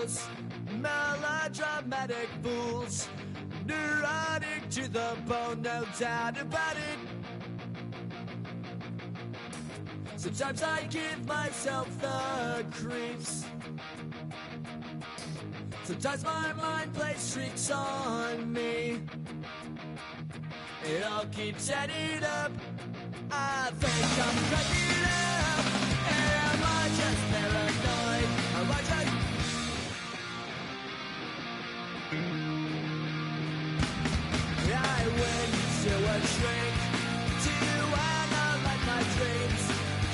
heroes, melodramatic fools, neurotic to the bone, no doubt about it. Sometimes I give myself the creeps. Sometimes my mind plays tricks on me. It all keeps adding up. I think I'm cracking up. Am I just paranoid? Am I just... I went to a shrink to analyze my dreams.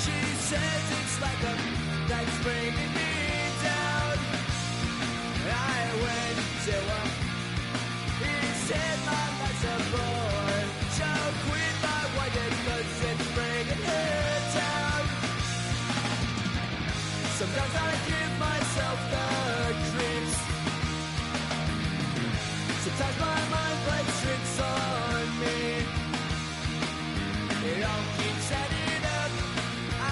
She says it's like a that's bringing me down. I went to a... He said my life's a bore. So quit my white cause it's bringing her down. Sometimes I give myself the creeps. Sometimes my mind plays tricks on me. It all keeps adding up. I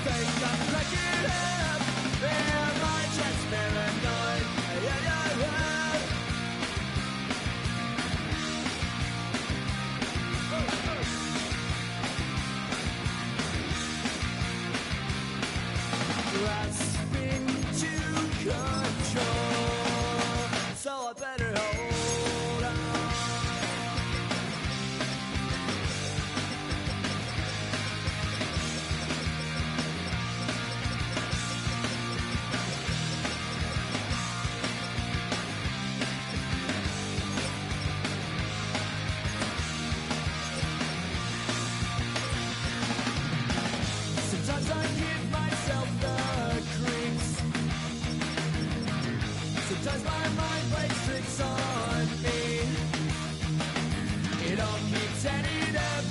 think I'm cracking up. Am I just paranoid? Yeah, yeah, yeah. Grasping to control, so I better hold on. Sometimes I give myself the creeps. Sometimes my mind plays tricks on me. It all keeps adding up.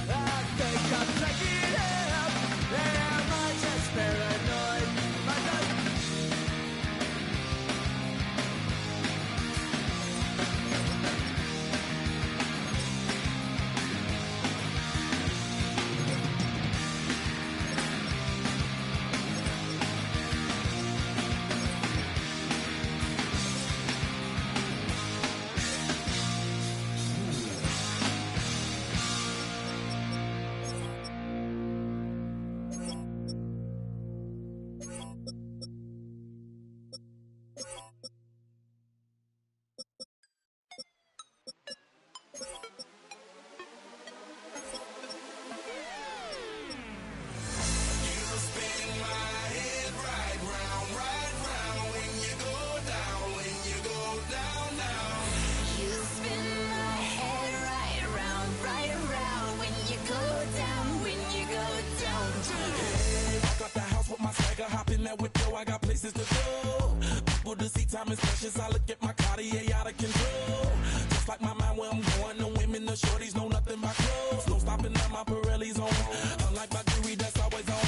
I think I'm cracking up. Am I just paranoid? Am I just... I got places to go. People to see, time is precious. I look at my Cartier out of control. Just like my mind where I'm going. The women, the shorties know nothing but clothes. No stopping at my Pirelli's on. Unlike my jewelry that's always on.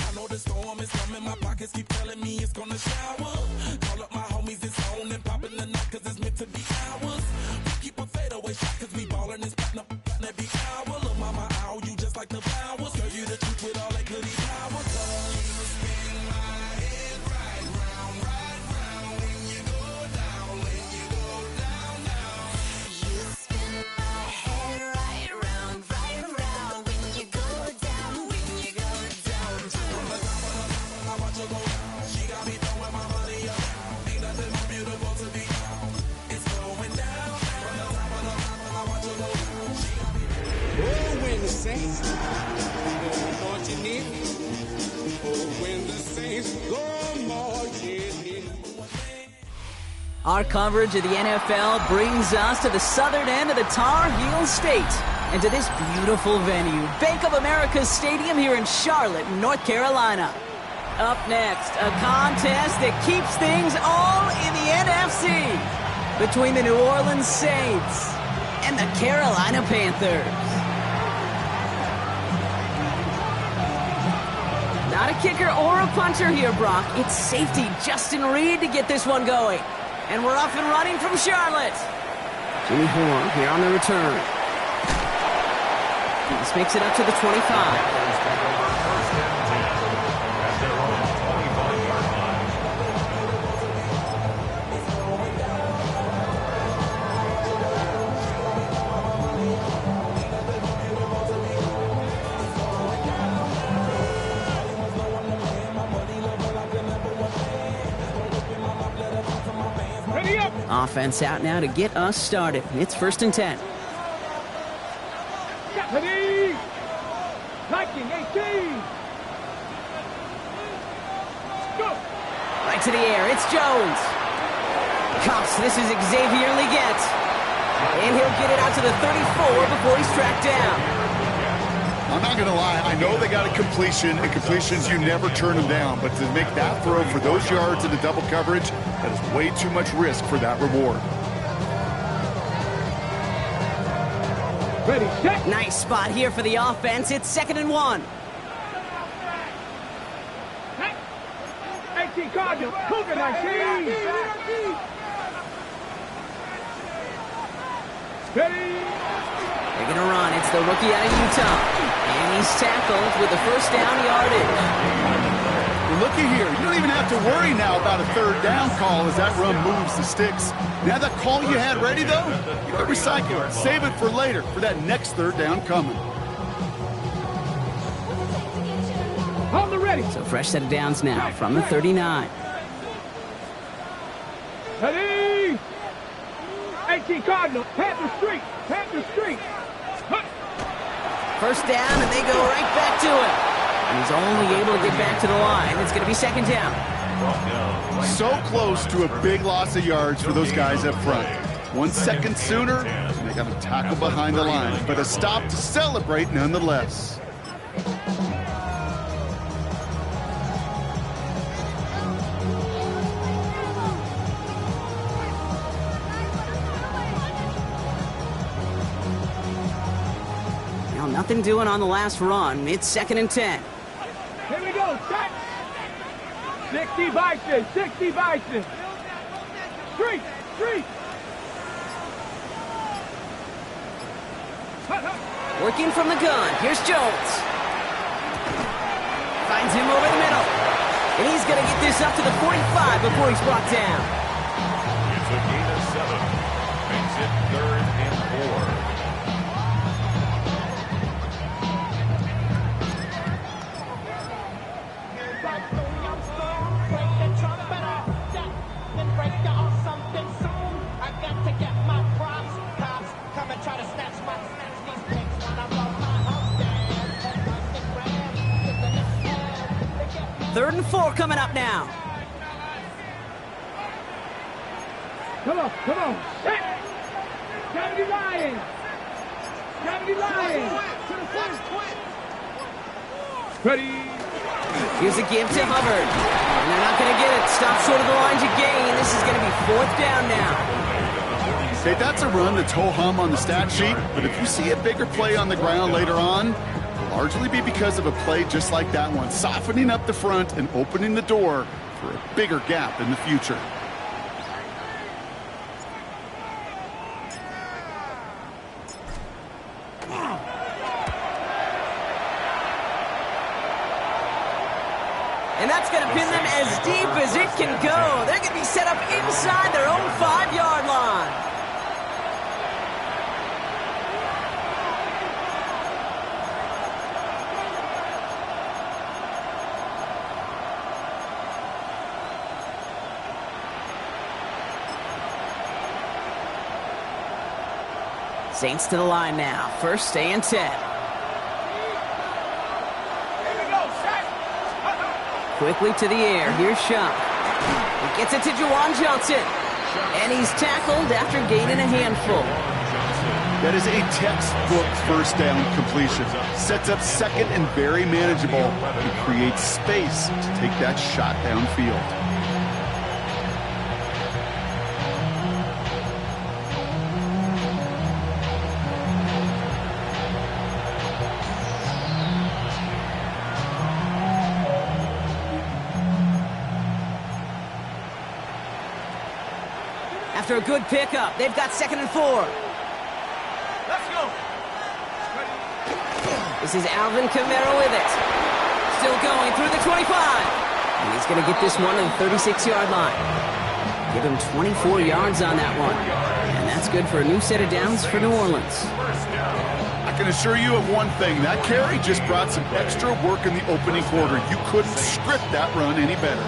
I know the storm is coming. My pockets keep telling me it's gonna shower. Call up my homies, it's on and popping the night cause it's meant to be ours. We keep a fadeaway shot cause we ballin' and spotting up every hour. Look mama, ow, you just like the flowers. Girl, you the truth with all that goody power. Our coverage of the NFL brings us to the southern end of the Tar Heel State and to this beautiful venue, Bank of America Stadium here in Charlotte, North Carolina. Up next, a contest that keeps things all in the NFC between the New Orleans Saints and the Carolina Panthers. Not a kicker or a punter here, Brock. It's safety Justin Reed to get this one going. And we're off and running from Charlotte. Jimmy Horn here on the return. This makes it up to the 25. Offense out now to get us started. It's 1st and 10. Ready? 19-18. Go. Right to the air. It's Jones. Cuffs. This is Xavier Leggett. And he'll get it out to the 34 before he's tracked down. I'm not going to lie, I know they got a completion, and completions, you never turn them down. But to make that throw for those yards in the double coverage, that is way too much risk for that reward. Ready, set. Nice spot here for the offense. It's 2nd and 1. 18 Cardinals, Cougar 19. Ready. They're going to run. It's the rookie out of Utah. And he's tackled with the 1st down yardage. Well, looky here. You don't even have to worry now about a 3rd down call as that run moves the sticks. Now that call you had ready, though, you can recycle it. Save it for later, for that next 3rd down coming. On the ready. So fresh set of downs now from the 39. Ready. 18 Cardinals, Panther Street. Panther Street. 1st down, and they go right back to it. And he's only able to get back to the line. It's going to be 2nd down. So close to a big loss of yards for those guys up front. 1 second sooner, and they got a tackle behind the line. But a stop to celebrate nonetheless. Nothing doing on the last run. It's 2nd and 10. Here we go. Set. 60 Bison. 60 Bison. Street. Street. Working from the gun. Here's Jones. Finds him over the middle. And he's going to get this up to the 45 before he's brought down. It's a gain of 7. Makes it 3rd and 4. Third and 4 coming up now. Come on, come on. Set. Gotta be lying. Gotta be lying. To the front. Ready. Here's a give to Hubbard. And they're not going to get it. Stop short of the line to gain. This is going to be 4th down now. Hey, that's a run that's ho-hum on the stat sheet, but if you see a bigger play on the ground later on, it'll largely be because of a play just like that one, softening up the front and opening the door for a bigger gap in the future. And that's going to pin them as deep as it can go. They're going to be set up inside their own 5-yard line. Saints to the line now. 1st and 10. Quickly to the air. Here's Shuck. He gets it to Juwan Johnson. And he's tackled after gaining a handful. That is a textbook 1st down completion. Sets up 2nd and very manageable. And creates space to take that shot downfield. After a good pickup, they've got 2nd and 4. Let's go. This is Alvin Kamara with it. Still going through the 25. And he's going to get this one to the 36-yard line. Give him 24 yards on that one. And that's good for a new set of downs for New Orleans. I can assure you of one thing. That carry just brought some extra work in the opening quarter. You couldn't script that run any better.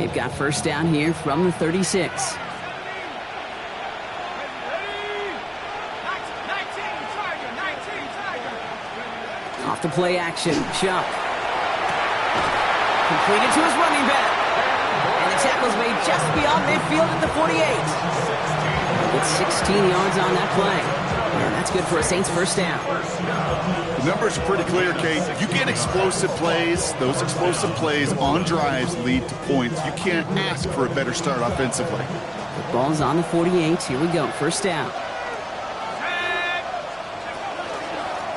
They've got first down here from the 36. Off the play action, Chuck. Completed to his running back. And the tackle's made just beyond midfield at the 48. It's 16 yards on that play. And that's good for a Saints first down. The numbers are pretty clear, Kate. You get explosive plays. Those explosive plays on drives lead to points. You can't ask for a better start offensively. The ball's on the 48. Here we go. First down.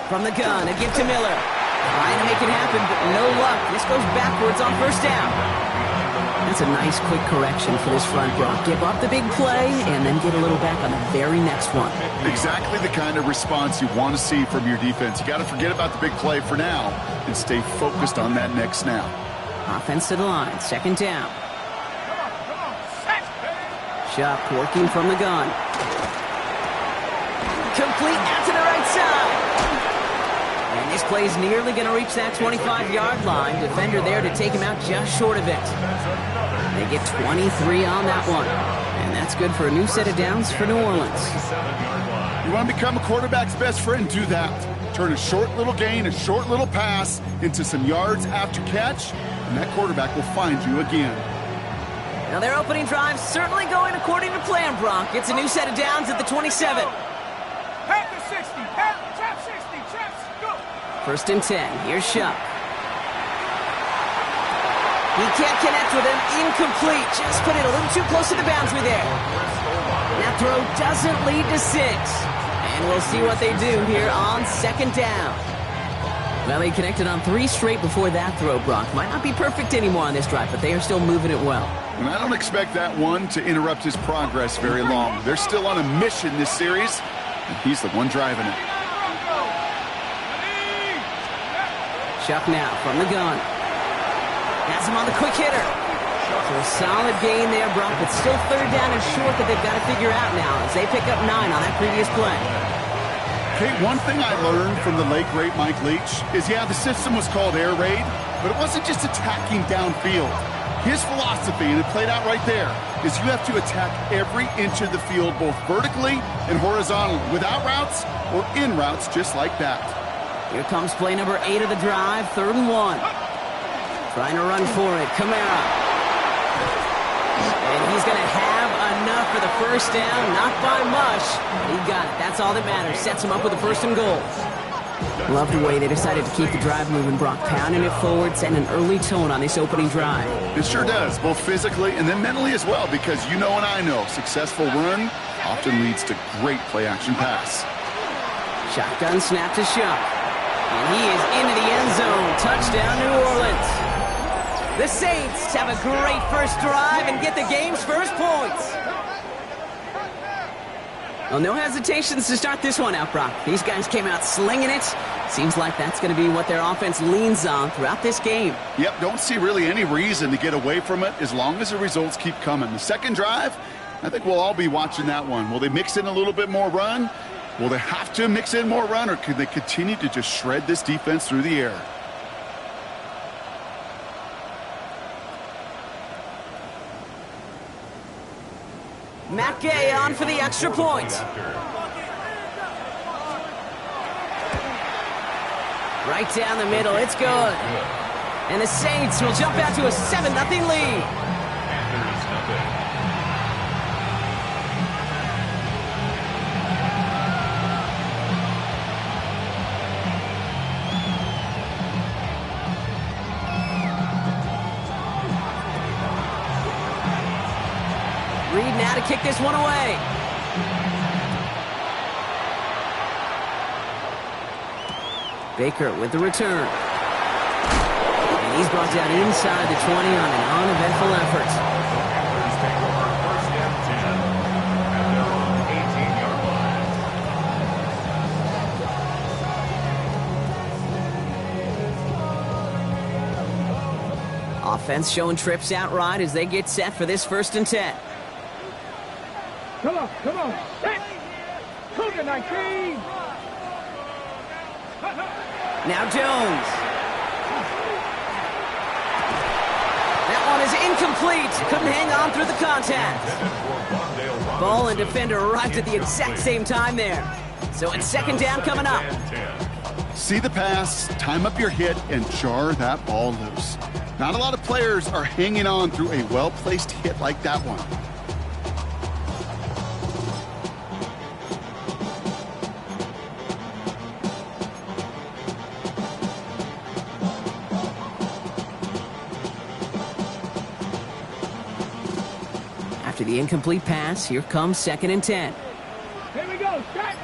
From the gun, a give to Miller. Trying to make it happen, but no luck. This goes backwards on first down. That's a nice quick correction for this front row. Give up the big play and then get a little back on the very next one. Exactly the kind of response you want to see from your defense. You got to forget about the big play for now and stay focused on that next snap. Offense to the line, second down. Chuck working from the gun. Complete out to the right side. And this play's nearly going to reach that 25-yard line. Defender there to take him out just short of it. They get 23 on that one. And that's good for a new set of downs for New Orleans. You want to become a quarterback's best friend? Do that. Turn a short little gain, a short little pass into some yards after catch, and that quarterback will find you again. Now their opening drive certainly going according to plan, Brock. It's a new set of downs at the 27. Panthers 60, trap 60, traps, go. First and 10. Here's Shuck. He can't connect with him. Incomplete. Just put it a little too close to the boundary there. That throw doesn't lead to 6. And we'll see what they do here on second down. Well, they connected on 3 straight before that throw, Brock. Might not be perfect anymore on this drive, but they are still moving it well. And I don't expect that one to interrupt his progress very long. They're still on a mission this series, and he's the one driving it. Chuck now from the gun. Has him on the quick hitter. So a solid gain there, Brock, but still third down and short that they've got to figure out now as they pick up 9 on that previous play. Kate, one thing I learned from the late, great Mike Leach is, yeah, the system was called air raid, but it wasn't just attacking downfield. His philosophy, and it played out right there, is you have to attack every inch of the field, both vertically and horizontally, without routes or in routes just like that. Here comes play number 8 of the drive, 3rd and 1. Trying to run for it, Kamara. And he's going to have enough for the first down, not by much. He got it. That's all that matters. Sets him up with a 1st and goal. Love the way they decided to keep the drive moving, Brock. Pounding it forward, setting an early tone on this opening drive. It sure does, both physically and then mentally as well, because you know and I know, successful run often leads to great play-action pass. Shotgun snap to Shuck. And he is into the end zone. Touchdown, New Orleans. The Saints have a great first drive and get the game's first points. Well, no hesitations to start this one out, Brock. These guys came out slinging it. Seems like that's going to be what their offense leans on throughout this game. Yep, don't see really any reason to get away from it as long as the results keep coming. The second drive, I think we'll all be watching that one. Will they mix in a little bit more run? Will they have to mix in more run, or could they continue to just shred this defense through the air? Matt Gay on for the extra point. Right down the middle, it's good. And the Saints will jump out to a 7-0 lead. Reed now to kick this one away. Baker with the return. And he's brought down inside the 20 on an uneventful effort. Offense showing trips out right as they get set for this 1st and 10. Come on, set. Cougar 19. Now Jones. That one is incomplete. Couldn't hang on through the contact. Ball and defender arrived at the exact same time there. So it's second down coming up. See the pass, time up your hit, and jar that ball loose. Not a lot of players are hanging on through a well-placed hit like that one. After the incomplete pass, here comes 2nd and 10. Here we go. Start.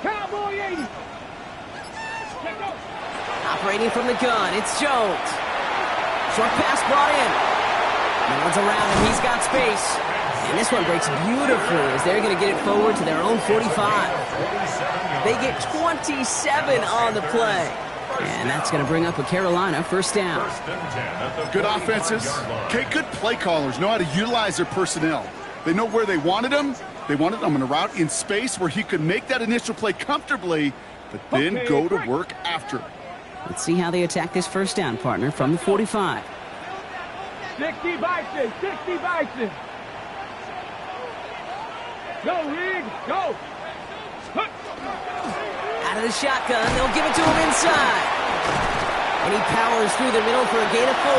Cowboy 80. Operating from the gun, it's Jones. Short pass brought in. No one's around him, he's got space. And this one breaks beautifully as they're going to get it forward to their own 45. They get 27 on the play. And that's going to bring up a Carolina first down. Good offenses. Okay, good play callers know how to utilize their personnel. They know where they wanted him. They wanted him in a route in space where he could make that initial play comfortably, but then go to work after. Let's see how they attack this first down, partner, from the 45. 60 Bison. 60 Bison. Go, Rig. Go. Out of the shotgun, they'll give it to him inside. And he powers through the middle for a gain of 4.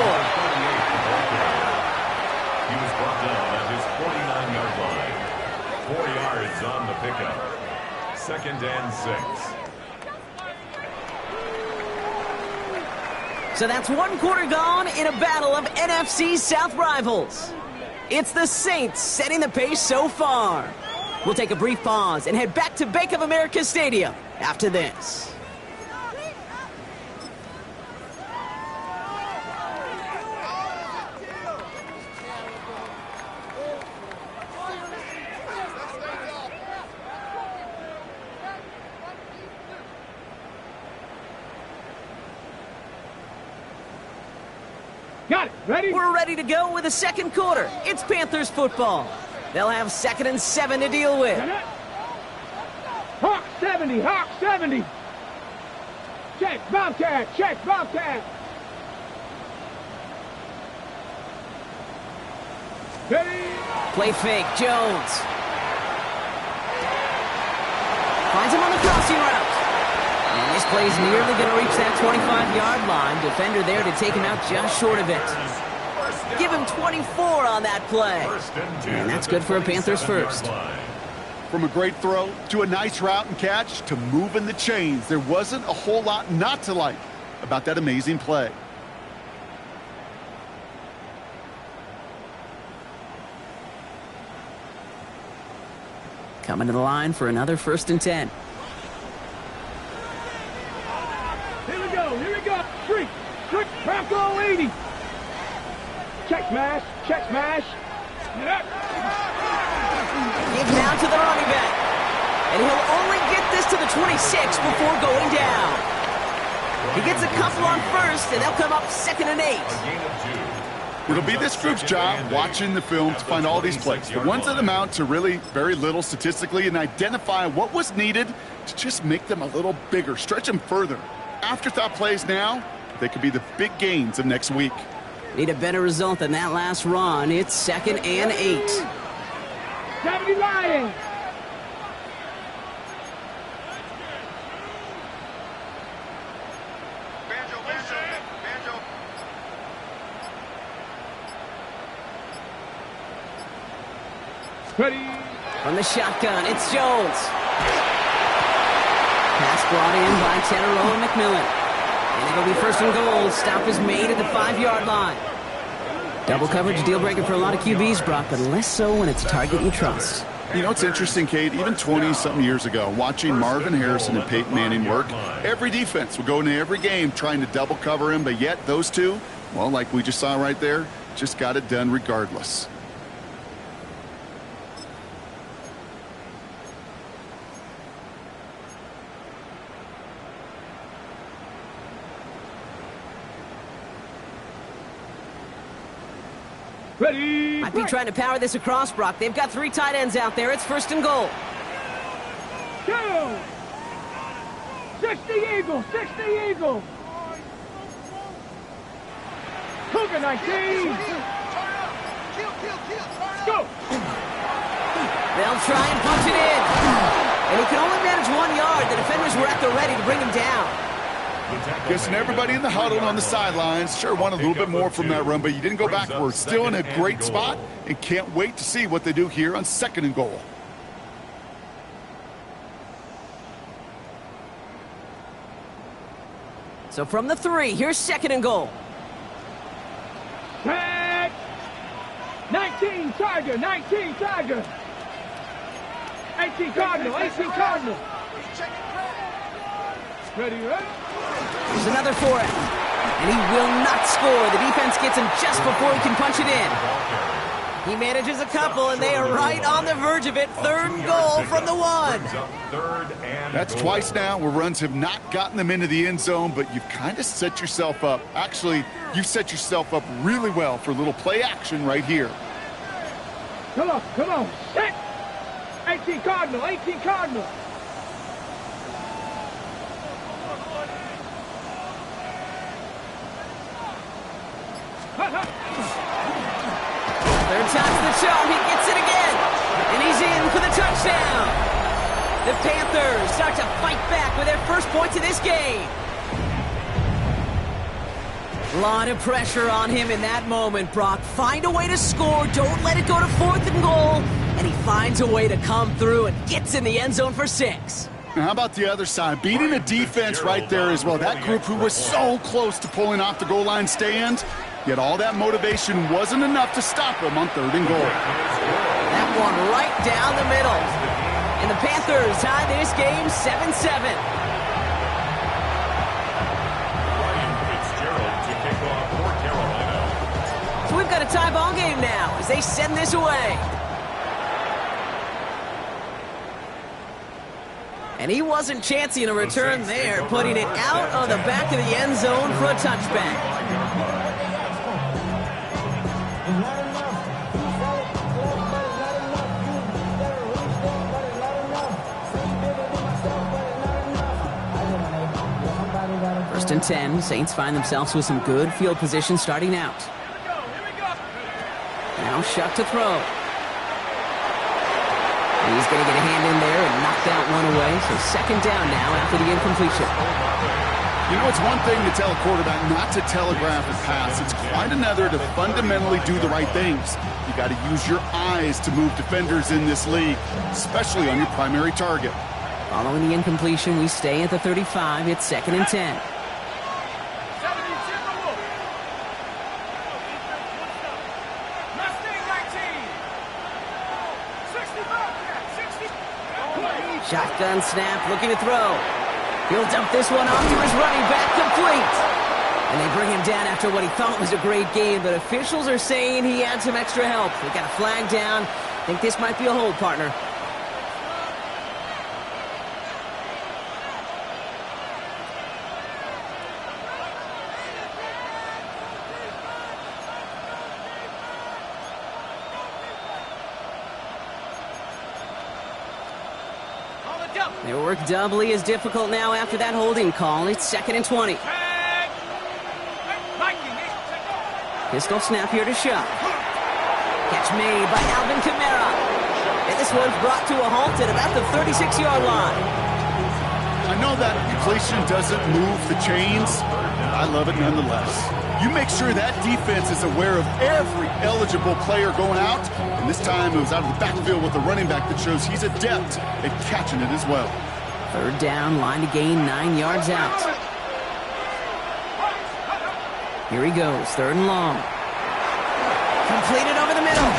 He was brought down at his 49-yard line. 4 yards on the pickup. 2nd and 6. So that's 1 quarter gone in a battle of NFC South rivals. It's the Saints setting the pace so far. We'll take a brief pause and head back to Bank of America Stadium after this. Got it. Ready? We're ready to go with the second quarter. It's Panthers football. They'll have 2nd and 7 to deal with. Hawk 70. Hawk 70. Check. Bobcat. Check. Bobcat. Ready? Play fake. Jones. Finds him on the crossing route. And this play's nearly going to reach that 25-yard line. Defender there to take him out just short of it. Give him 24 on that play. And that's good for a Panthers first. From a great throw to a nice route and catch to moving the chains, there wasn't a whole lot not to like about that amazing play. Coming to the line for another 1st and 10. Here we go. Here we go. Streak. Streak. Bronco 80. Check smash. Check smash. Give now to the running back. And he'll only get this to the 26 before going down. He gets a couple on first, and they'll come up 2nd and 8. It'll be this group's job watching the film to find all these plays. The ones that amount to really very little statistically and identify what was needed to just make them a little bigger, stretch them further. Afterthought plays now, they could be the big gains of next week. Need a better result than that last run. It's 2nd and 8. 70 Lions. Ready. From the shotgun, it's Jones. Pass brought in by Teterow and McMillan. And it'll be 1st and goal. Stop is made at the 5-yard line. Double coverage deal breaker for a lot of QBs, Brock, but less so when it's a target you trust. You know, it's interesting, Kate, even 20-something years ago, watching Marvin Harrison and Peyton Manning work, every defense would go into every game trying to double cover him, but yet those two, well, like we just saw right there, just got it done regardless. Ready. Might be trying to power this across, Brock. They've got 3 tight ends out there. It's 1st and goal. 2. 60 Eagle. 60 Eagle. Cougar 19. Go! They'll try and punch it in. And he can only manage 1 yard. The defenders were at the ready to bring him down. Guessing everybody in the huddle on the sidelines sure wanted a little bit more from that run, but you didn't go backwards. Still in a great spot, and can't wait to see what they do here on 2nd and goal. So from the 3, here's 2nd and goal. Tag! 19 Tiger, 19 Tiger. 18 Cardinal, 18 Cardinal. Ready, right? There's another for it. And he will not score. The defense gets him just before he can punch it in. He manages a couple, and they are right on the verge of it. 3rd and goal from the 1. That's twice now where runs have not gotten them into the end zone, but you've kind of set yourself up. Actually, you've set yourself up really well for a little play action right here. Come on, come on. Set! 18 Cardinal, 18 Cardinal. Third time's the charm. He gets it again. And he's in for the touchdown. The Panthers start to fight back with their first points of this game. A lot of pressure on him in that moment, Brock. Find a way to score. Don't let it go to 4th and goal. And he finds a way to come through and gets in the end zone for 6. Now, how about the other side? Beating a defense right there as well. That group who was so close to pulling off the goal line stand, yet all that motivation wasn't enough to stop them on 3rd and goal. That one right down the middle. And the Panthers tie this game 7-7. So we've got a tie ball game now as they send this away. And he wasn't chancing a return there, putting it out of the back of the end zone for a touchback. First and 10, Saints find themselves with some good field position starting out. Now Shuck to throw. He's going to get a hand in there and knock that one away. So 2nd down now after the incompletion. You know, it's one thing to tell a quarterback not to telegraph a pass. It's quite another to fundamentally do the right things. You got to use your eyes to move defenders in this league, especially on your primary target. Following the incompletion, we stay at the 35. It's 2nd and 10. Shotgun snap, looking to throw. He'll dump this one off to his running back, complete. And they bring him down after what he thought was a great game, but officials are saying he had some extra help. We got a flag down. I think this might be a hold, partner. Their work doubly as difficult now after that holding call. It's 2nd and 20. Pistol snap here to Shuck. Catch made by Alvin Kamara. And this one's brought to a halt at about the 36-yard line. I know that completion doesn't move the chains. I love it nonetheless. You make sure that defense is aware of every eligible player going out. And this time it was out of the backfield with a running back that shows he's adept at catching it as well. 3rd down, line to gain 9 yards out. Here he goes, 3rd and long. Completed over the middle.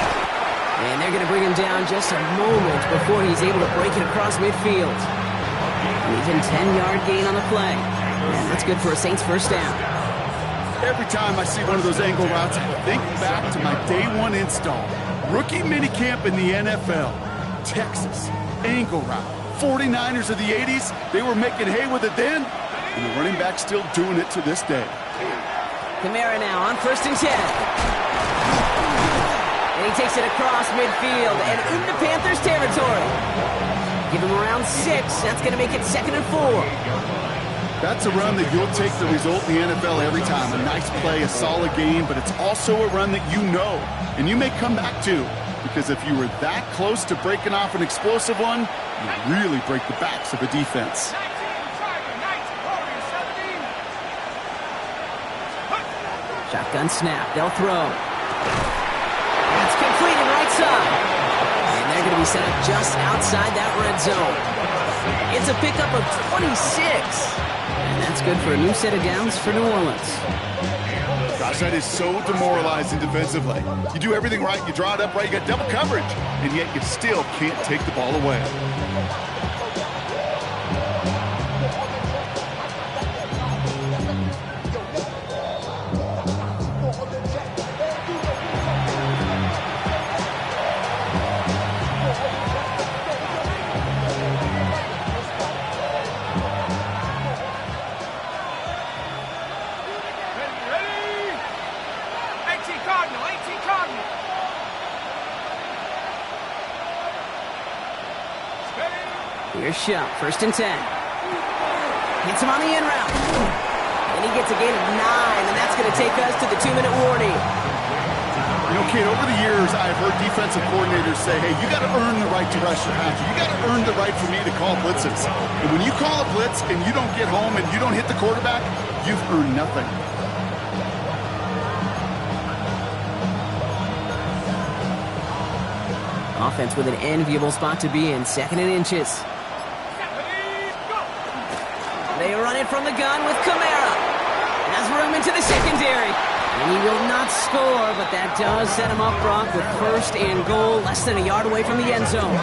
And they're going to bring him down just a moment before he's able to break it across midfield. Even 10-yard gain on the play. And that's good for a Saints 1st down. Every time I see one of those angle routes, I think back to my day 1 install. Rookie minicamp in the NFL. Texas, angle route. 49ers of the 80s, they were making hay with it then, and the running back's still doing it to this day. Kamara now on 1st and 10. And he takes it across midfield and into Panthers territory. Give him around 6. That's going to make it 2nd and 4. That's a run that you'll take the result in the NFL every time. A nice play, a solid game, but it's also a run that you know and you may come back to. Because if you were that close to breaking off an explosive one, you really break the backs of a defense. Shotgun snap. They'll throw. It's completed right side. And they're going to be set up just outside that red zone. It's a pickup of 26. And that's good for a new set of downs for New Orleans. Gosh, that is so demoralizing defensively. You do everything right, you draw it up right, you got double coverage, and yet you still can't take the ball away. Here's Shell, 1st and 10. Hits him on the in route. And he gets a gain of 9, and that's going to take us to the 2-minute warning. You know, Kate, over the years, I've heard defensive coordinators say, hey, you got to earn the right to rush your passer. You got to earn the right for me to call blitzes. And when you call a blitz and you don't get home and you don't hit the quarterback, you've earned nothing. Offense with an enviable spot to be in, 2nd and inches. They run it from the gun with Kamara. Has room into the secondary. And he will not score, but that does set him up, Brock, with 1st and goal, less than a yard away from the end zone.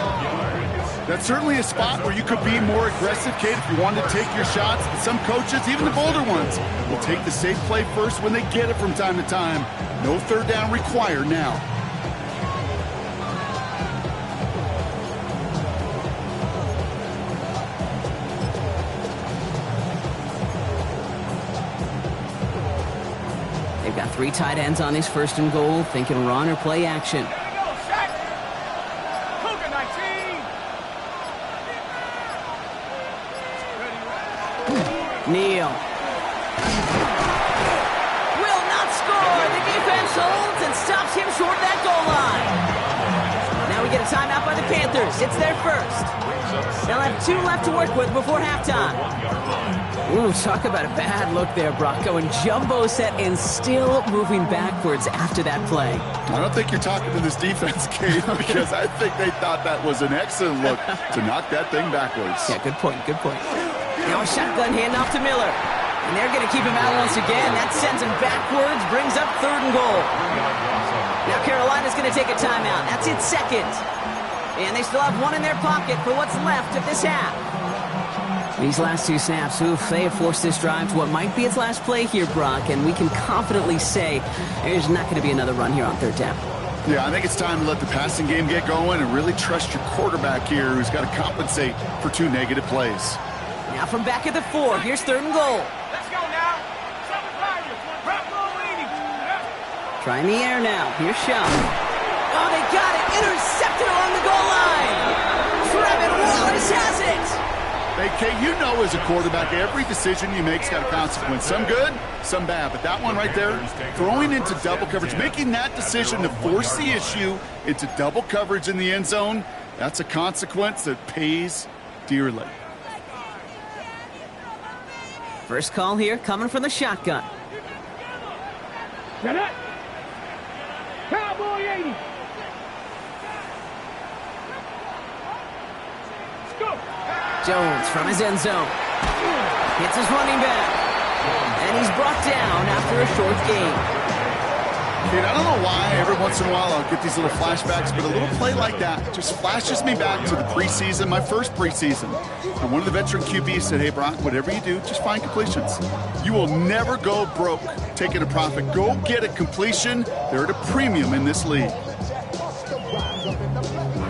That's certainly a spot where you could be more aggressive, Kate, if you wanted to take your shots. Some coaches, even the bolder ones, will take the safe play first when they get it from time to time. No 3rd down required now. They've got 3 tight ends on his 1st and goal, thinking run or play action. Neal. Will not score. The defense holds and stops him short of that goal line. Now we get a timeout by the Panthers. It's their 1st. They'll have 2 left to work with before halftime. Ooh, talk about a bad look there, Brock. Going jumbo set and still moving backwards after that play. I don't think you're talking to this defense, Kate, because I think they thought that was an excellent look to knock that thing backwards. Yeah, good point, good point. Now a shotgun handoff to Miller. And they're going to keep him out once again. That sends him backwards, brings up 3rd and goal. Now Carolina's going to take a timeout. That's its 2nd. And they still have 1 in their pocket for what's left of this half. These last 2 snaps, oof, they have forced this drive to what might be its last play here, Brock, and we can confidently say there's not going to be another run here on 3rd down. Yeah, I think it's time to let the passing game get going and really trust your quarterback here, who's got to compensate for 2 negative plays. Now from back at the 4, here's 3rd and goal. Let's go now. Try in the air now. Here's Shell. Oh, they got it. Intercepted along the goal line. Trevin Wallace has it. Hey, Kate, you know as a quarterback, every decision you make's got a consequence. Some good, some bad. But that one right there, throwing into double coverage, making that decision to force the issue into double coverage in the end zone, that's a consequence that pays dearly. First call here coming from the shotgun. Get it. Cowboy 80. Let's go. Jones from his end zone. Hits his running back. And he's brought down after a short gain. Dude, I don't know why every once in a while I'll get these little flashbacks, but a little play like that just flashes me back to the preseason, my first preseason. And one of the veteran QBs said, hey, Brock, whatever you do, just find completions. You will never go broke taking a profit. Go get a completion. They're at a premium in this league.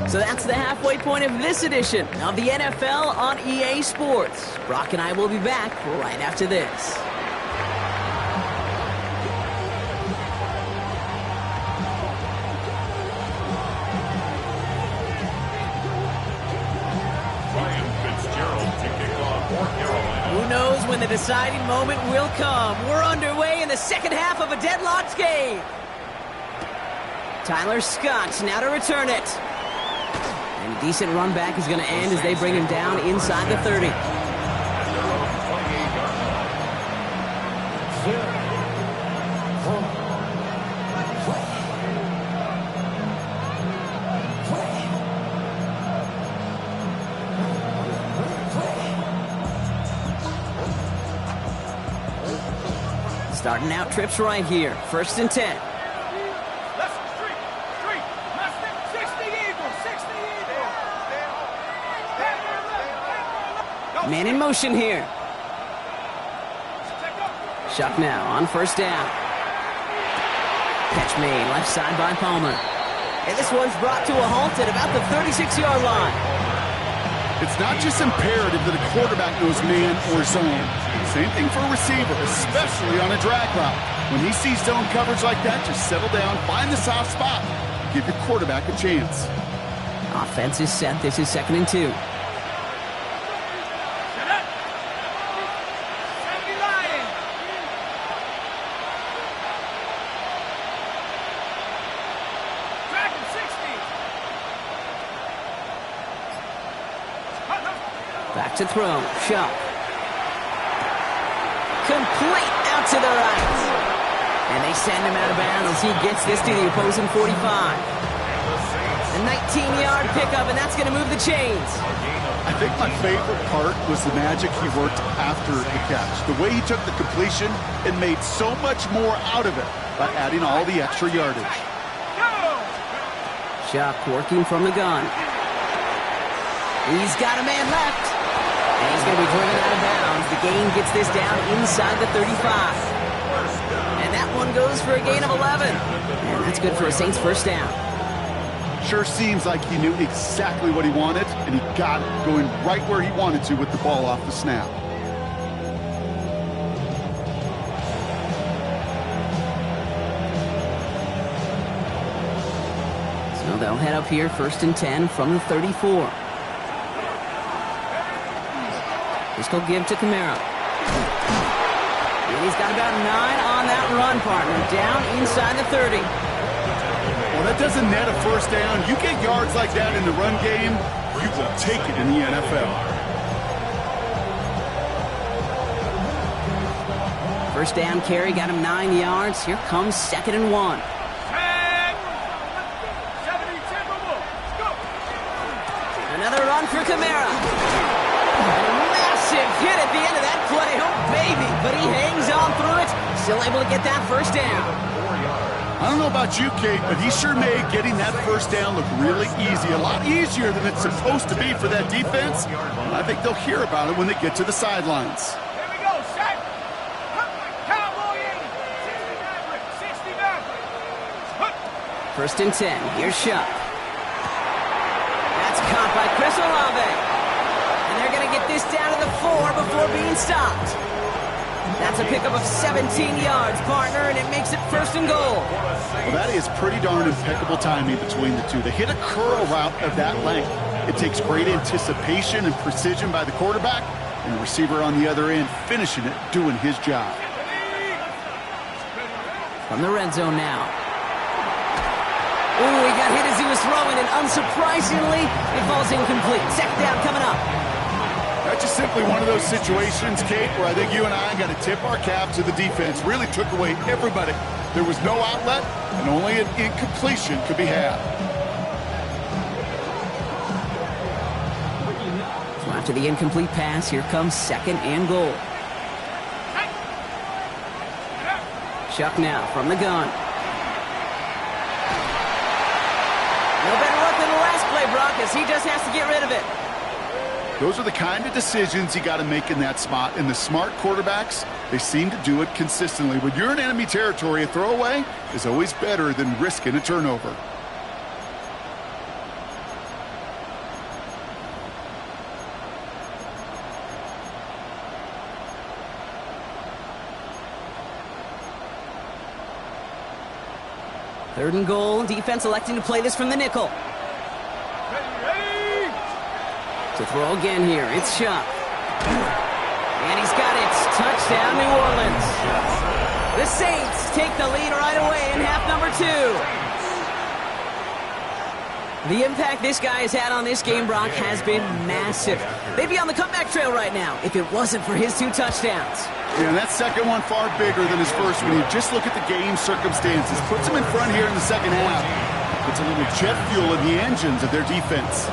So that's the halfway point of this edition of the NFL on EA Sports. Brock and I will be back right after this. Who knows when the deciding moment will come. We're underway in the second half of a deadlocked game. Tyler Scott now to return it. And a decent run back is going to end as they bring him down inside the 30. Starting out trips right here. 1st and 10. Man in motion here. Shuck now on 1st down. Catch made left side by Palmer. And this one's brought to a halt at about the 36-yard line. It's not just imperative that a quarterback knows man or zone. Same thing for a receiver, especially on a drag route. When he sees zone coverage like that, just settle down, find the soft spot. Give your quarterback a chance. Offense is set. This is 2nd and 2. Back to throw. Shuck. Complete out to the right. And they send him out of bounds as he gets this to the opposing 45. A 19-yard pickup, and that's going to move the chains. I think my favorite part was the magic he worked after the catch. The way he took the completion and made so much more out of it by adding all the extra yardage. Shuck working from the gun. He's got a man left. And he's going to be driven out of bounds. The gain gets this down inside the 35. And that one goes for a gain of 11. And that's good for a Saints 1st down. Sure seems like he knew exactly what he wanted, and he got it going right where he wanted to with the ball off the snap. So they'll head up here 1st and 10 from the 34. This will give to Kamara. And he's got about 9 on that run, partner. Down inside the 30. Well, that doesn't net a 1st down. You get yards like that in the run game, you will take it in the NFL. 1st down carry got him 9 yards. Here comes 2nd and 1. Another run for Kamara. Hit at the end of that play. Oh, baby. But he hangs on through it. Still able to get that 1st down. I don't know about you, Kate, but he sure made getting that 1st down look really easy. A lot easier than it's supposed to be for that defense. I think they'll hear about it when they get to the sidelines. Here we go, set. Cowboy 69. 1st and 10. Here's Shuck. That's caught by Chris Olave. They're going to get this down to the 4 before being stopped. That's a pickup of 17 yards, partner, and it makes it 1st and goal. Well, that is pretty darn impeccable timing between the two. To hit a curl route of that length, it takes great anticipation and precision by the quarterback, and the receiver on the other end finishing it, doing his job. From the red zone now. Ooh, he got hit as he was throwing, and unsurprisingly, it falls incomplete. 2nd down coming up. That's just simply one of those situations, Kate, where I think you and I got to tip our cap to the defense. Really took away everybody. There was no outlet, and only an incompletion could be had. So after the incomplete pass, here comes 2nd and goal. Shuck now from the gun. No better luck than the last play, Brock, as he just has to get rid of it. Those are the kind of decisions you got to make in that spot. And the smart quarterbacks, they seem to do it consistently. When you're in enemy territory, a throwaway is always better than risking a turnover. Third and goal. Defense electing to play this from the nickel. To throw again here. It's Shuck. And he's got it. Touchdown, New Orleans. The Saints take the lead right away in half number 2. The impact this guy has had on this game, Brock, has been massive. They'd be on the comeback trail right now if it wasn't for his 2 touchdowns. Yeah, and that second one far bigger than his first when you just look at the game circumstances. Puts him in front here in the second half. Puts a little jet fuel in the engines of their defense.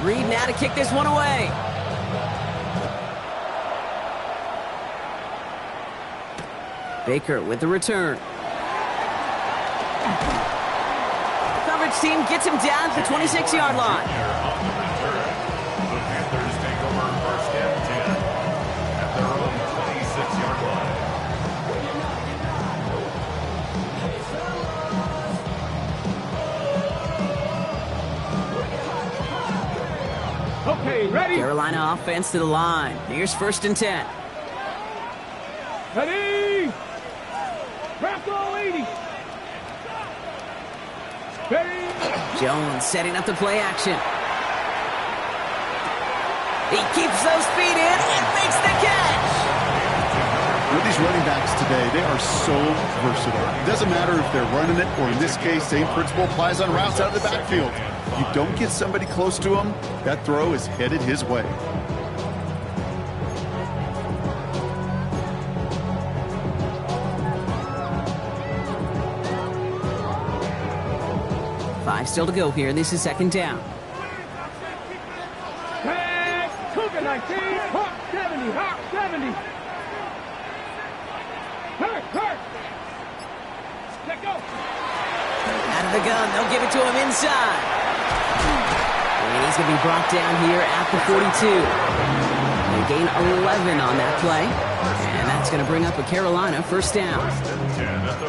Reed now to kick this one away. Baker with the return. Coverage team gets him down to the 26-yard line. The Panthers take over first and 10 at their own 26-yard line. Okay, ready? Carolina offense to the line. Here's first and 10. Ready? Draft all 80. Ready? Jones setting up the play action. He keeps those feet in and makes the catch. With these running backs today, they are so versatile. It doesn't matter if they're running it or, in this case, same principle applies on routes out of the backfield. You don't get somebody close to him, that throw is headed his way. Still to go here. This is second down. Tag, Cougar 19, Hawk 70, Hawk 70. Hurt. Let go. Out of the gun. They'll give it to him inside. And he's going to be brought down here at the 42. They gain 11 on that play. And that's going to bring up a Carolina first down.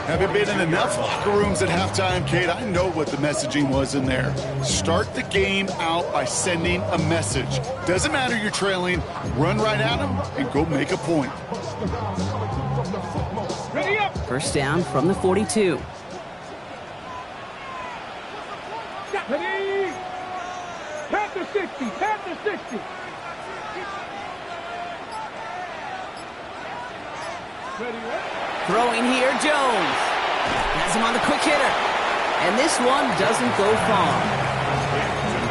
Haven't been in enough locker rooms at halftime, Kate. I know what the messaging was in there. Start the game out by sending a message. Doesn't matter you're trailing, run right at them and go make a point. Ready up. First down from the 42. Ready. Panther 60, Panther 60. Ready up. Throwing here, Jones. Has him on the quick hitter. And this one doesn't go far.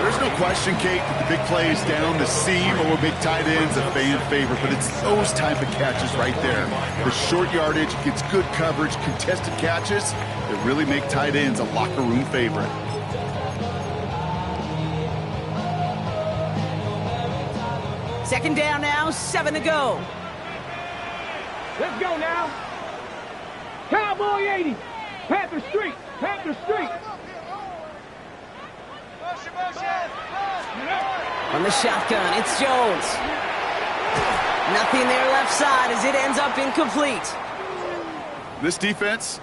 There's no question, Kate, that the big plays down the seam or big tight ends a fan favorite, but it's those type of catches right there. The short yardage gets good coverage, contested catches that really make tight ends a locker room favorite. Second down now, 7 to go. Let's go now. Cowboy 80. Panther Street. Panther Street. From the shotgun, it's Jones. Nothing there left side as it ends up incomplete. This defense,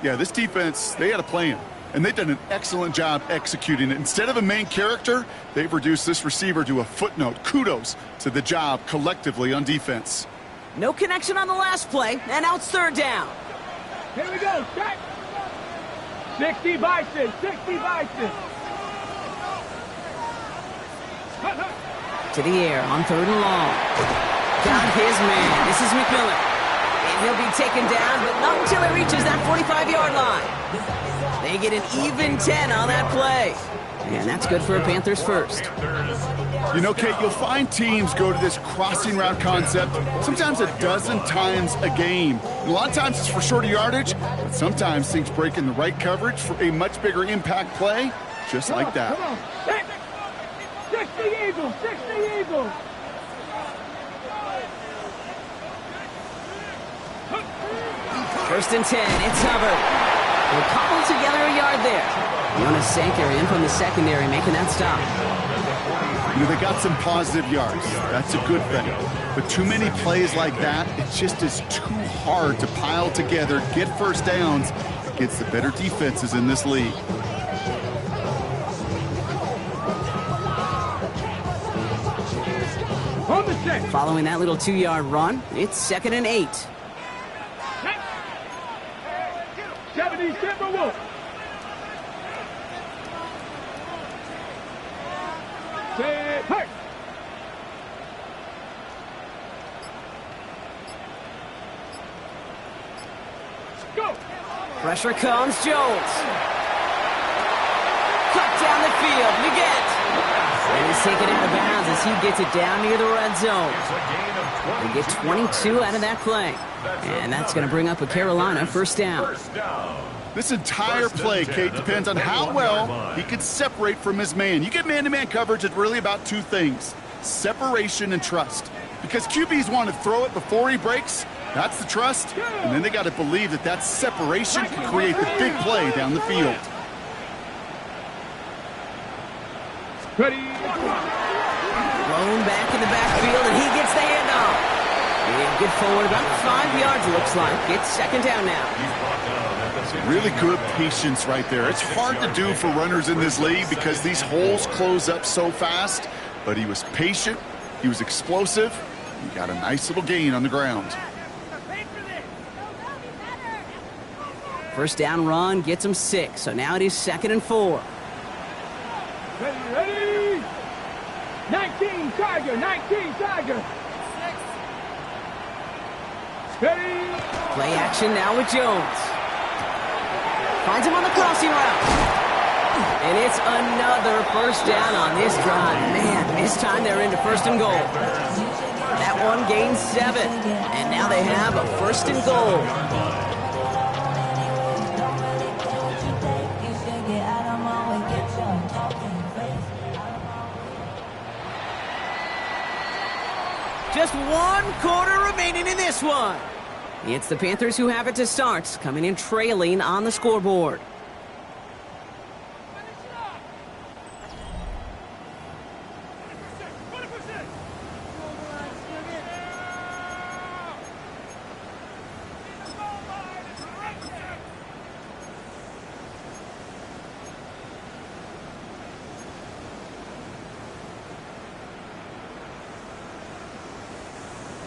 they had a plan. And they've done an excellent job executing it. Instead of a main character, they've reduced this receiver to a footnote. Kudos to the job collectively on defense. No connection on the last play, and now it's third down. Here we go. Check. 60 Bison. 60 Bison. To the air on third and long. Got his man. This is McMillan. And he'll be taken down, but not until he reaches that 45-yard line. They get an even 10 on that play. And that's good for a Panthers first. You know, Kate, you'll find teams go to this crossing route concept sometimes a dozen times a game. And a lot of times it's for shorter yardage, but sometimes things break in the right coverage for a much bigger impact play, just like that. Come on. 60 Eagles. 60 Eagles. First and 10. It's Hubbard. They'll cobble together a yard there. Jonas Sanker in from the secondary, making that stop. You know, they got some positive yards. That's a good thing. But too many plays like that, it just is too hard to pile together, get first downs against the better defenses in this league. On the check. Following that little 2-yard run, it's 2nd and 8. 76. go. Set, hey. Go. Pressure comes, Jones. Cut down the field, Leggett. And he's taken out of bounds as he gets it down near the red zone. They get 22 out of that play. And that's going to bring up a Carolina first down. This entire play, Kate, depends on how well he can separate from his man. You get man-to-man coverage, it's really about two things: separation and trust. Because QBs want to throw it before he breaks, that's the trust. And then they got to believe that that separation can create the big play down the field. Ready. Thrown back in the backfield, and he gets the handoff. And get forward about 5 yards, looks like. It's second down now. Really good patience right there. It's hard to do for runners in this league because these holes close up so fast. But he was patient. He was explosive. He got a nice little gain on the ground. First down run gets him 6. So now it is 2nd and 4. Ready. 19 Tiger. 19 Tiger. Ready. Play action now with Jones. Finds him on the crossing route. And it's another first down on this drive. Man, this time they're into 1st and goal. That one gains 7. And now they have a 1st and goal. Just 1 quarter remaining in this one. It's the Panthers who have it to start, coming in trailing on the scoreboard.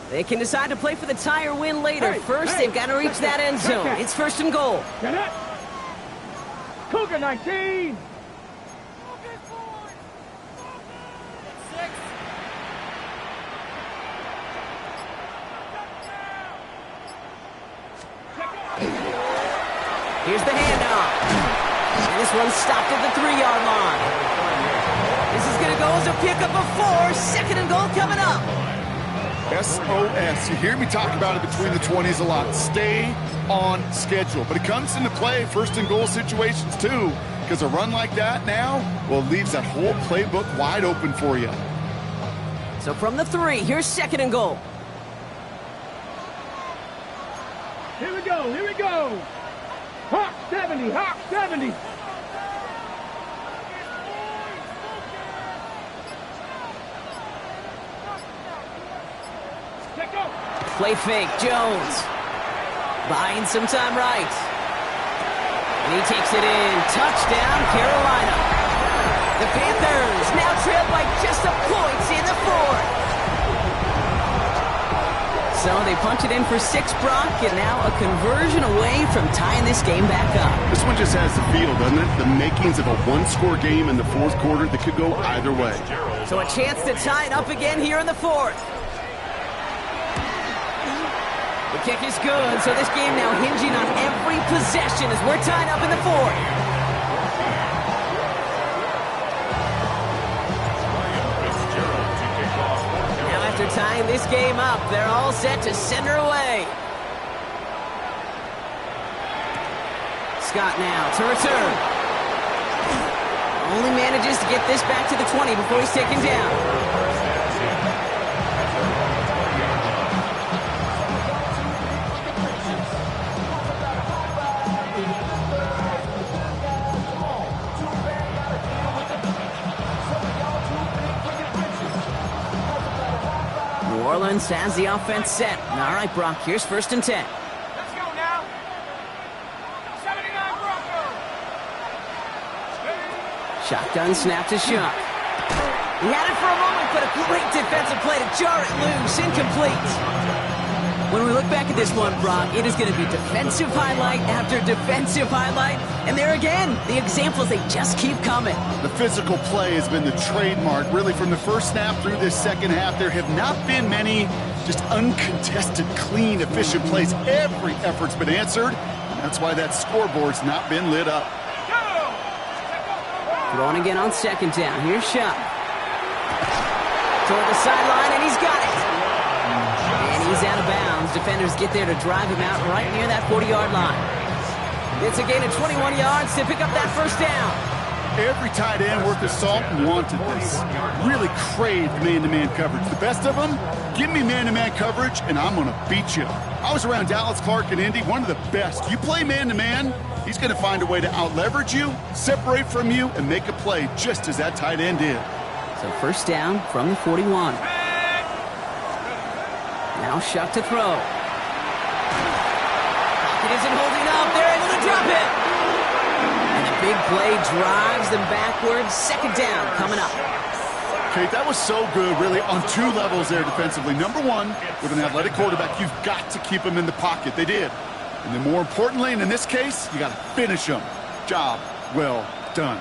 They can decide to play for the tie or win later. First, they've got to reach that end zone. It's 1st and goal. Get it. Cougar 19. Here's the handoff. And this one's stopped at the 3-yard line. This is going to go as a pickup of 4. 2nd and goal coming up. SOS. You hear me talk about it between the 20s a lot. Stay on schedule. But it comes into play 1st and goal situations too, because a run like that now, well, leaves that whole playbook wide open for you. So from the 3, here's 2nd and goal. Here we go. Here we go. Hawk 70. Hawk 70. Play fake, Jones. Buying some time right. And he takes it in. Touchdown, Carolina. The Panthers now trail by just a point in the 4th. So they punch it in for 6, Brock, and now a conversion away from tying this game back up. This one just has the feel, doesn't it? The makings of a one-score game in the 4th quarter that could go either way. So a chance to tie it up again here in the 4th. The kick is good, so this game now hinging on every possession as we're tied up in the 4th. Now after tying this game up, they're all set to send her away. Scott now to return. Only manages to get this back to the 20 before he's taken down. New Orleans has the offense set. All right, Brock, here's 1st and 10. Let's go now. 79 Broncos. Shotgun snap to Shuck. He had it for a moment, but a great defensive play to jar it loose. Incomplete. When we look back at this one, Brock, it is going to be defensive highlight after defensive highlight. And there again, the examples, they just keep coming. The physical play has been the trademark. Really, from the first snap through this second half, there have not been many just uncontested, clean, efficient plays. Every effort's been answered. And that's why that scoreboard's not been lit up. Throwing again on second down. Here's Shuck. Toward the sideline, and he's got it. And he's out of bounds. Defenders get there to drive him out right near that 40-yard line. It's a gain of 21 yards to pick up that first down. Every tight end worth his salt wanted this. Really craved man-to-man coverage. The best of them, give me man-to-man coverage, and I'm going to beat you. I was around Dallas Clark and Indy, one of the best. You play man-to-man, he's going to find a way to out-leverage you, separate from you, and make a play just as that tight end did. So first down from the 41. Now Shuck to throw. Pocket isn't holding up. They're able to drop it. And the big play drives them backwards. Second down coming up. Kate, that was so good, really, on two levels there defensively. Number one, with an athletic quarterback, you've got to keep him in the pocket. They did. And then more importantly, and in this case, you got to finish him. Job well done.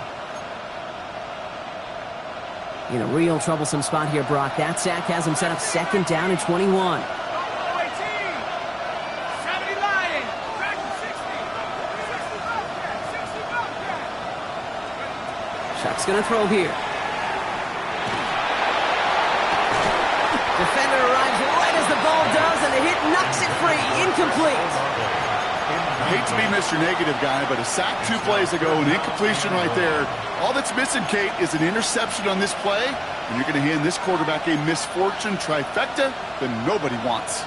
In a real troublesome spot here, Brock. That sack has him set up second down and 21. Shuck's going to throw here. Defender arrives right as the ball does, and the hit knocks it free. Incomplete. I hate to be Mr. Negative guy, but a sack 2 plays ago, an incompletion right there. All that's missing, Kate, is an interception on this play, and you're going to hand this quarterback a misfortune trifecta that nobody wants.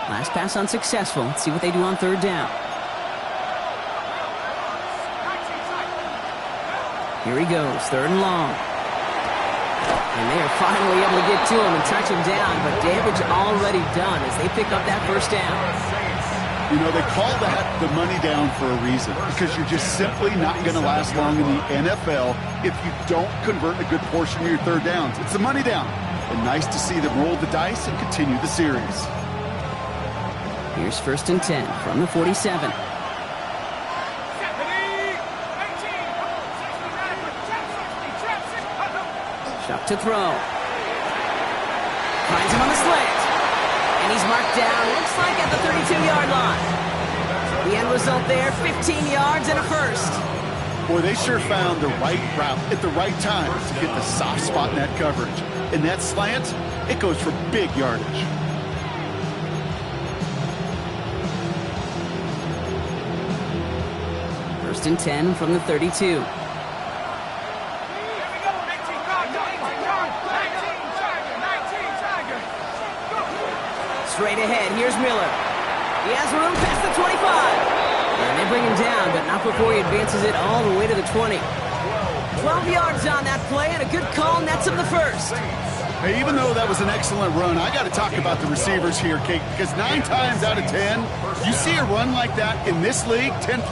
Last pass unsuccessful. Let's see what they do on third down. Here he goes, third and long. And they are finally able to get to him and touch him down, but damage already done as they pick up that first down. You know, they call that the money down for a reason, because you're just simply not going to last long in the NFL if you don't convert a good portion of your third downs. It's the money down. And nice to see them roll the dice and continue the series. Here's first and 10 from the 47. Shuck to throw. Finds him on the slant. And he's marked down, looks like at the 32-yard line. The end result there, 15 yards and a first. Boy, they sure found the right route at the right time to get the soft spot in that coverage. And that slant, it goes for big yardage. First and 10 from the 32. Straight ahead, here's Miller. He has room past the 25. And they bring him down, but not before he advances it all the way to the 20. 12 yards on that play, and a good call nets him the first. Hey, even though that was an excellent run, I got to talk about the receivers here, Kate, because 9 times out of 10, you see a run like that in this league, 10+,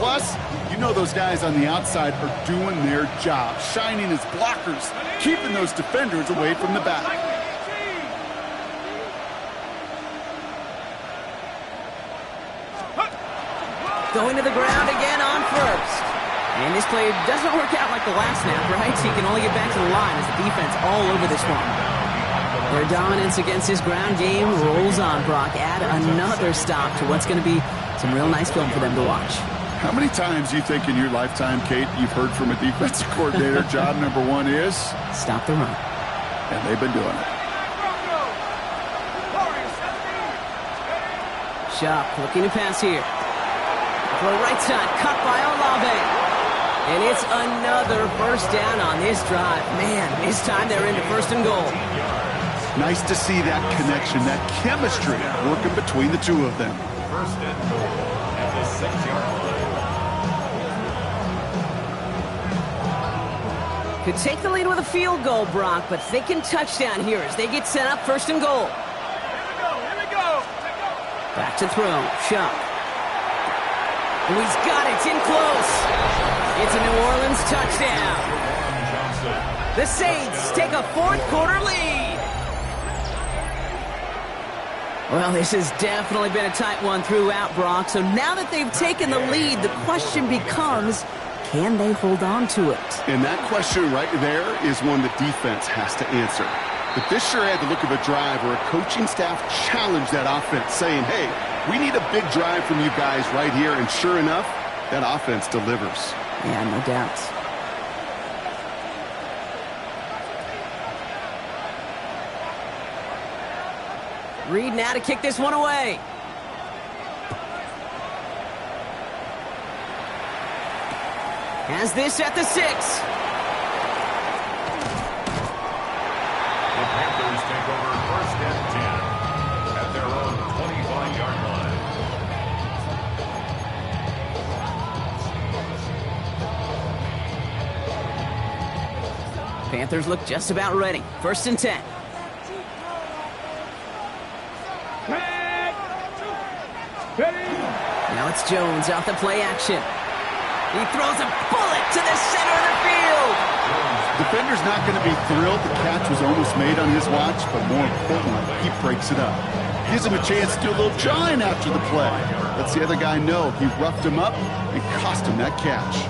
you know those guys on the outside are doing their job, shining as blockers, keeping those defenders away from the back. Going to the ground again on first. And this play doesn't work out like the last snap, right? So he can only get back to the line as the defense all over this one. Their dominance against his ground game rolls on, Brock. Add another stop to what's going to be some real nice film for them to watch. How many times do you think in your lifetime, Kate, you've heard from a defensive coordinator, job number 1 is? Stop the run. And they've been doing it. Shuck looking to pass here. For the right side, cut by Olave. And it's another first down on this drive. Man, this time they're into first and goal. Nice to see that connection, that chemistry working between the two of them. First and goal at the 6-yard line. Could take the lead with a field goal, Brock, but thinking touchdown here as they get set up first and goal. Here we go. Back to throw, Shuck. And he's got it, it's in close. It's a New Orleans touchdown. The Saints take a fourth quarter lead. Well, this has definitely been a tight one throughout, Brock. So now that they've taken the lead, the question becomes, can they hold on to it? And that question right there is one the defense has to answer. But this sure had the look of a drive where a coaching staff challenged that offense, saying, hey, we need a big drive from you guys right here. And sure enough, that offense delivers. Yeah, no doubt. Reed now to kick this one away. Has this at the 6. The Panthers take over 1st and 10 at their own 25-yard line. Panthers look just about ready. 1st and 10. Now it's Jones out the play action. He throws a bullet to the center of the field. Defender's not going to be thrilled the catch was almost made on his watch, but more importantly, he breaks it up. Gives him a chance to do a little jawing after the play. Lets the other guy know he roughed him up and cost him that catch.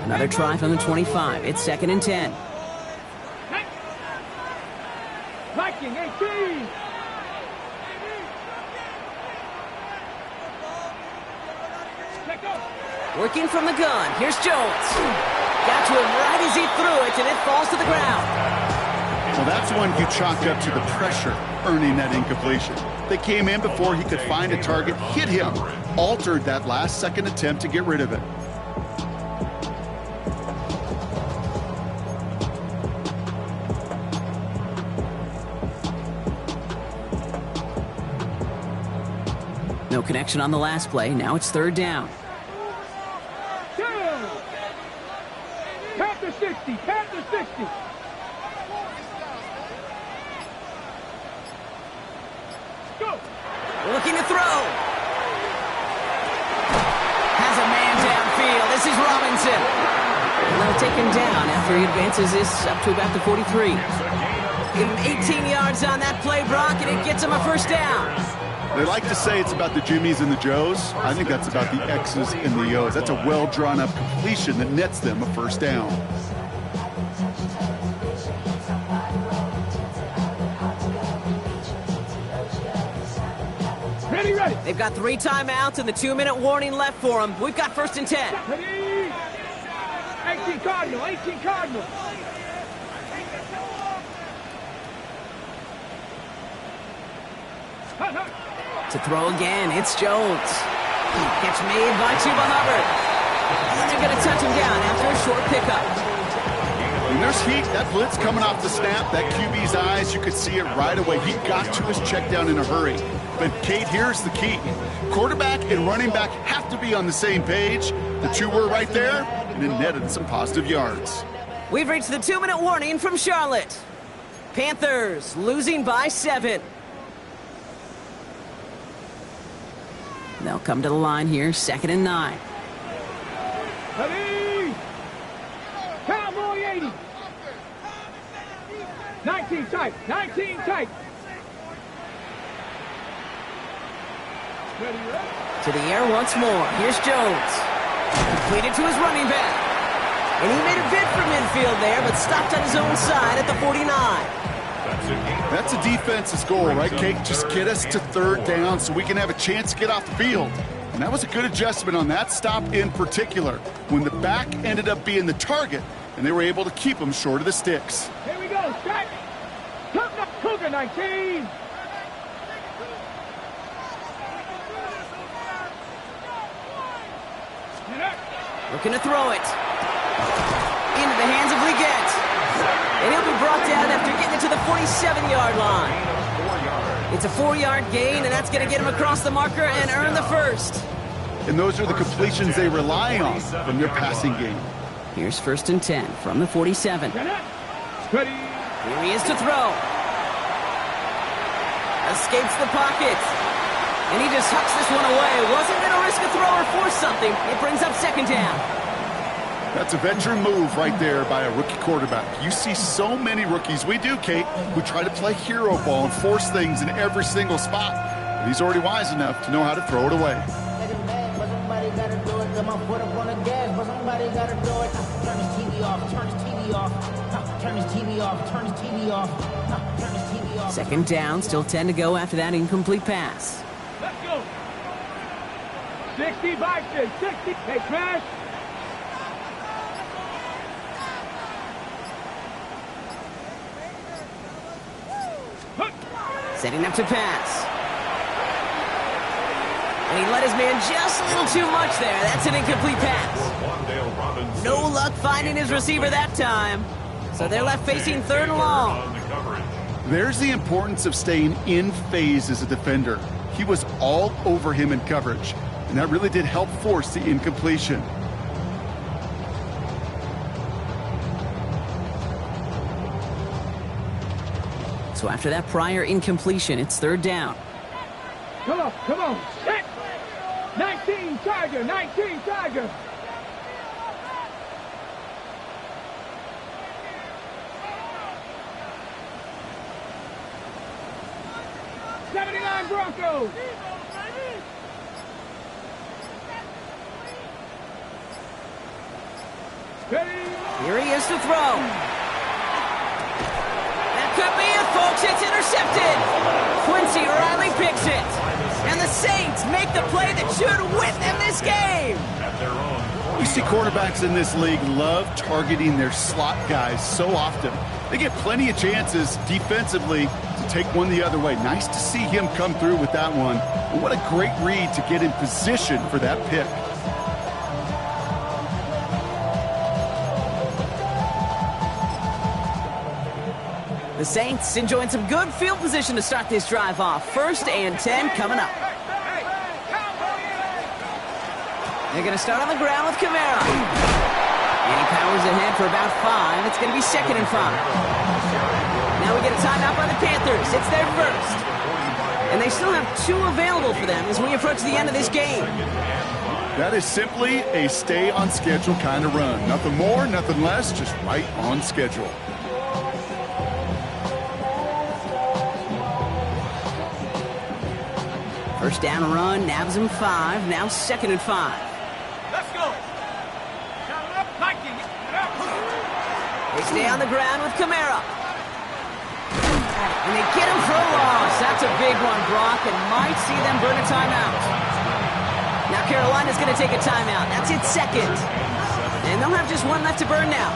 Another try from the 25. It's 2nd and 10. Viking 18. Working from the gun. Here's Jones. Got to him right as he threw it, and it falls to the ground. Well, that's one you chalked up to the pressure, earning that incompletion. They came in before he could find a target, hit him, altered that last-second attempt to get rid of it. No connection on the last play. Now it's 3rd down. Panthers 60. Panthers 60. Go. Looking to throw. Has a man downfield. This is Robinson. And they'll take him down after he advances this up to about the 43. Give him 18 yards on that play, Brock, and it gets him a 1st down. They like to say it's about the Jimmies and the Joes. I think that's about the X's and the O's. That's a well-drawn-up completion that nets them a 1st down. Ready. They've got 3 timeouts and the 2-minute warning left for them. We've got 1st and 10. Ready. 18 Cardinal. 18 Cardinal. To throw again, it's Jones. Catch made by Chuba Hubbard. And they're going to touch him down after a short pickup. When there's heat, that blitz coming off the snap, that QB's eyes, you could see it right away. He got to his check down in a hurry. But, Kate, here's the key. Quarterback and running back have to be on the same page. The two were right there, and it netted some positive yards. We've reached the 2-minute warning from Charlotte. Panthers losing by 7. They'll come to the line here, 2nd and 9. Ready. Cowboy 80. 19 tight. 19 tight. To the air once more. Here's Jones. Completed to his running back. And he made a bid for midfield there, but stopped on his own side at the 49. That's a defense's goal, right, Kate? Just get us to 3rd down so we can have a chance to get off the field. And that was a good adjustment on that stop in particular, when the back ended up being the target, and they were able to keep him short of the sticks. Here we go, strike. Cougar 19. Looking to throw it. Into the hands of Leggett. And he'll be brought down after getting it to the 47-yard line. It's a 4-yard gain, and that's going to get him across the marker and earn the 1st. And those are the completions they rely on from their passing game. Here's 1st and 10 from the 47. Ready. Here he is to throw. Escapes the pocket. And he just hucks this one away. Wasn't going to risk a throw or force something. It brings up 2nd down. That's a veteran move right there by a rookie quarterback. You see so many rookies, we do, Kate, who try to play hero ball and force things in every single spot. But he's already wise enough to know how to throw it away. Second down, still 10 to go after that incomplete pass. Let's go. 60 boxes, 60. Hey, Crash. Setting up to pass. And he let his man just a little too much there. That's an incomplete pass. No luck finding his receiver that time. So they're left facing third and long. There's the importance of staying in phase as a defender. He was all over him in coverage, and that really did help force the incompletion. So after that prior incompletion, it's third down. Come on, come on. Set. 19 Tiger, 19 Tiger. '79 Broncos. Here he is to throw. That could be it, folks. It's intercepted. Quincy Riley picks it. And the Saints make the play that should win them this game. You see quarterbacks in this league love targeting their slot guys so often. They get plenty of chances defensively to take one the other way. Nice to see him come through with that one. And what a great read to get in position for that pick. The Saints enjoying some good field position to start this drive off. 1st and 10 coming up. They're going to start on the ground with Kamara. And he powers ahead for about 5. It's going to be 2nd and 5. Now we get a timeout by the Panthers. It's their first. And they still have 2 available for them as we approach the end of this game. That is simply a stay on schedule kind of run. Nothing more, nothing less, just right on schedule. First down run, nabs him 5. Now 2nd and 5. Let's go. They stay on the ground with Kamara. And they get him for a loss. That's a big one, Brock, and might see them burn a timeout. Now Carolina's going to take a timeout. That's its 2nd. And they'll have just 1 left to burn now.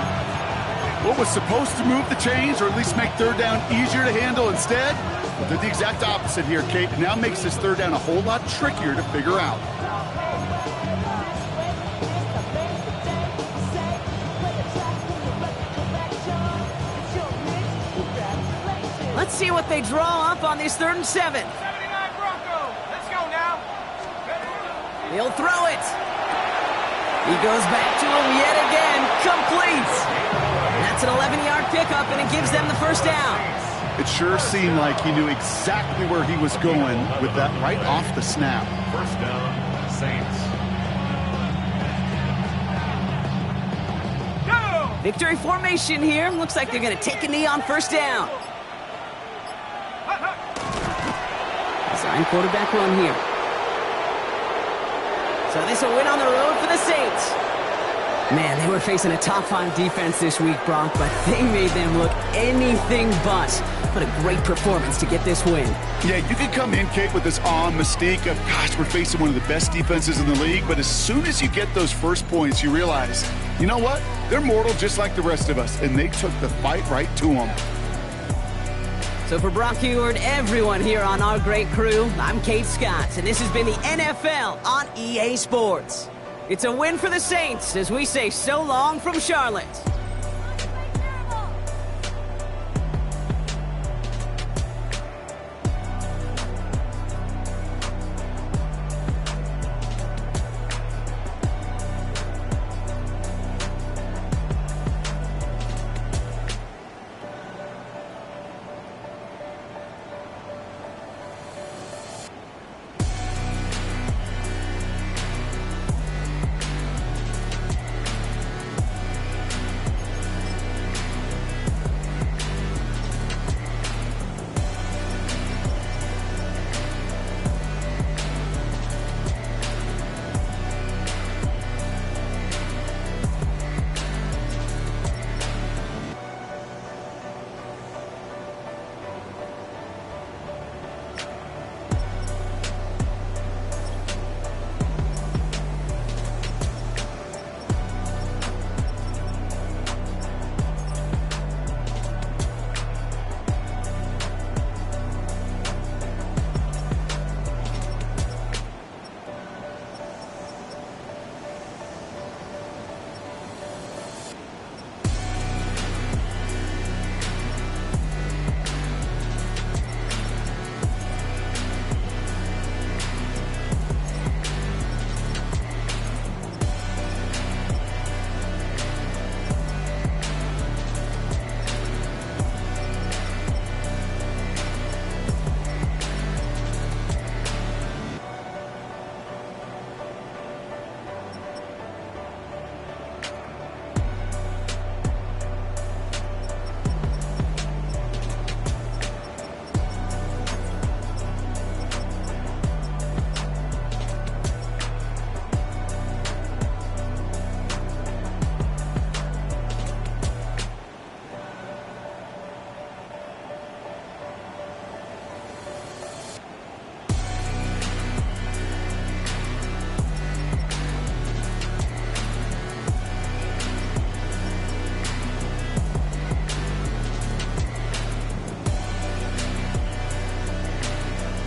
What was supposed to move the chains or at least make third down easier to handle instead? Well, did the exact opposite here, Kate. Now makes this third down a whole lot trickier to figure out. Let's see what they draw up on this 3rd and 7. 79 Broncos. Let's go now. He'll throw it. He goes back to him yet again. Complete. That's an 11-yard pickup, and it gives them the 1st down. It sure seemed like he knew exactly where he was going with that right off the snap. 1st down, Saints. Go! Victory formation here. Looks like they're going to take a knee on 1st down. Design quarterback run here. So this will win on the road for the Saints. Man, they were facing a top 5 defense this week, Brock, but they made them look anything but. What a great performance to get this win. Yeah, you can come in, Kate, with this awe and mystique of, gosh, we're facing one of the best defenses in the league, but as soon as you get those first points, you realize, you know what? They're mortal just like the rest of us, and they took the fight right to them. So for Brock Eward, everyone here on our great crew, I'm Kate Scott, and this has been the NFL on EA Sports. It's a win for the Saints as we say so long from Charlotte.